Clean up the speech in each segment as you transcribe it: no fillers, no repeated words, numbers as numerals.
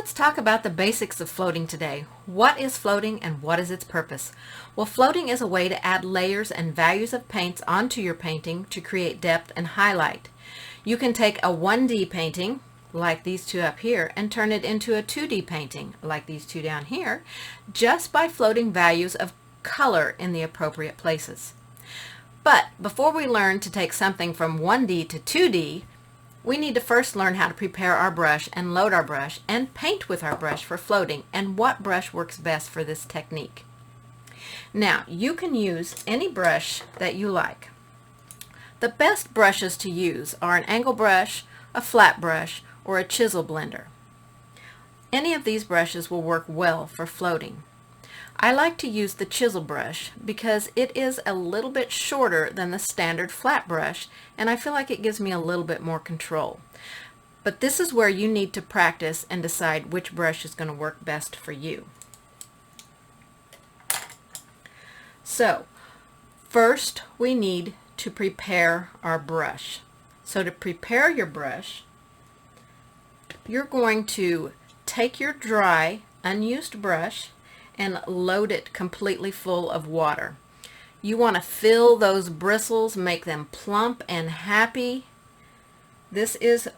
Let's talk about the basics of floating today. What is floating and what is its purpose? Well, floating is a way to add layers and values of paints onto your painting to create depth and highlight. You can take a 1D painting, like these two up here, and turn it into a 2D painting, like these two down here, just by floating values of color in the appropriate places. But before we learn to take something from 1D to 2D, we need to first learn how to prepare our brush and load our brush and paint with our brush for floating and what brush works best for this technique. Now, you can use any brush that you like. The best brushes to use are an angle brush, a flat brush, or a chisel blender. Any of these brushes will work well for floating. I like to use the chisel brush because it is a little bit shorter than the standard flat brush, and I feel like it gives me a little bit more control. But this is where you need to practice and decide which brush is going to work best for you. So, first we need to prepare our brush. So to prepare your brush, you're going to take your dry, unused brush and load it completely full of water. You want to fill those bristles, make them plump and happy. This is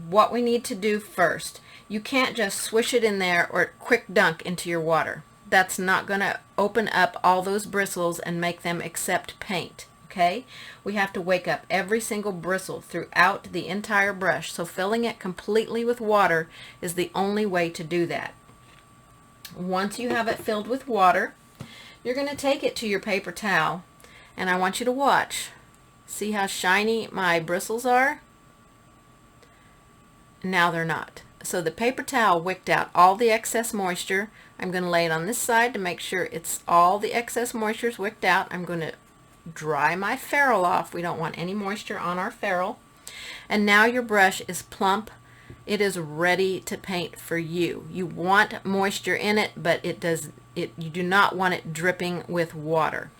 what we need to do first. You can't just swish it in there or quick dunk into your water. That's not going to open up all those bristles and make them accept paint. Okay? We have to wake up every single bristle throughout the entire brush, so filling it completely with water is the only way to do that. Once you have it filled with water, you're going to take it to your paper towel, and I want you to watch. See how shiny my bristles are? Now they're not. So the paper towel wicked out all the excess moisture. I'm going to lay it on this side to make sure it's all the excess moisture is wicked out. I'm going to dry my ferrule off. We don't want any moisture on our ferrule. And now your brush is plump. It is ready to paint for you. You want moisture in it, but you do not want it dripping with water.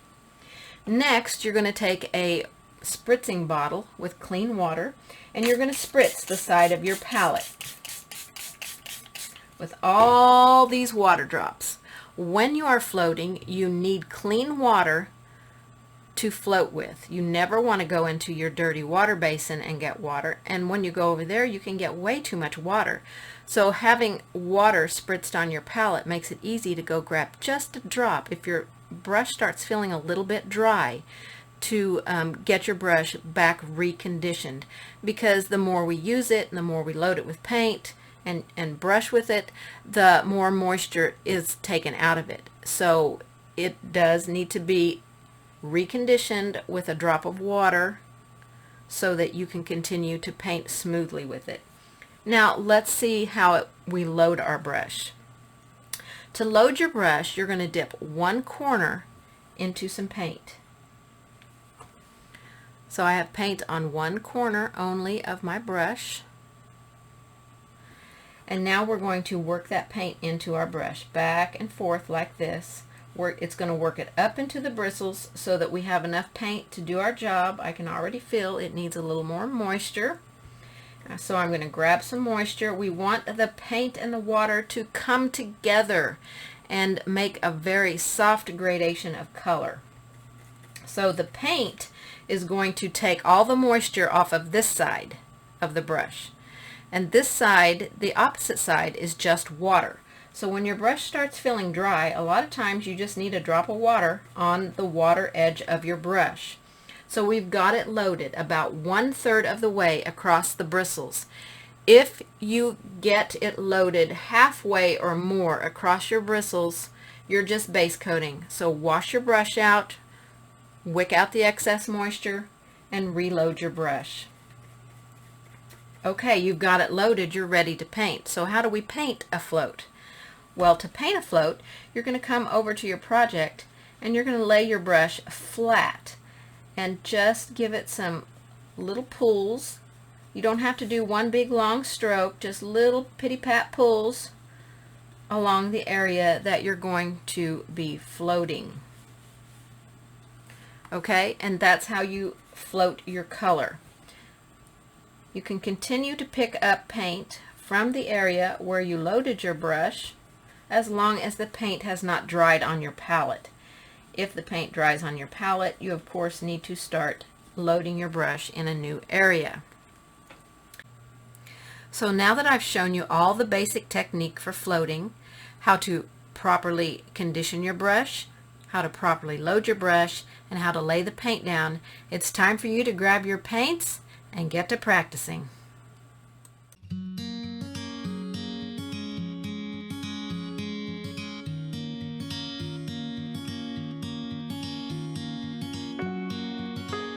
Next, you're going to take a spritzing bottle with clean water, and you're going to spritz the side of your palette with all these water drops. When you are floating, you need clean water to float with. You never want to go into your dirty water basin and get water, and when you go over there you can get way too much water. So having water spritzed on your palette makes it easy to go grab just a drop if your brush starts feeling a little bit dry, to get your brush back reconditioned, because the more we use it and the more we load it with paint and brush with it, the more moisture is taken out of it. So it does need to be reconditioned with a drop of water so that you can continue to paint smoothly with it. Now let's see how we load our brush. To load your brush, you're going to dip one corner into some paint. So I have paint on one corner only of my brush, and now we're going to work that paint into our brush back and forth like this. It's going to work it up into the bristles so that we have enough paint to do our job. I can already feel it needs a little more moisture. So I'm going to grab some moisture. We want the paint and the water to come together and make a very soft gradation of color. So the paint is going to take all the moisture off of this side of the brush. And this side, the opposite side, is just water. So when your brush starts feeling dry, a lot of times you just need a drop of water on the water edge of your brush. So we've got it loaded about 1/3 of the way across the bristles. If you get it loaded halfway or more across your bristles, you're just base coating. So wash your brush out, wick out the excess moisture, and reload your brush. Okay, you've got it loaded, you're ready to paint. So how do we paint a float? Well, to paint a float, you're going to come over to your project and you're going to lay your brush flat and just give it some little pulls. You don't have to do one big long stroke, just little pitty-pat pulls along the area that you're going to be floating. Okay, and that's how you float your color. You can continue to pick up paint from the area where you loaded your brush, as long as the paint has not dried on your palette. If the paint dries on your palette, you of course need to start loading your brush in a new area. So now that I've shown you all the basic technique for floating, how to properly condition your brush, how to properly load your brush, and how to lay the paint down, it's time for you to grab your paints and get to practicing.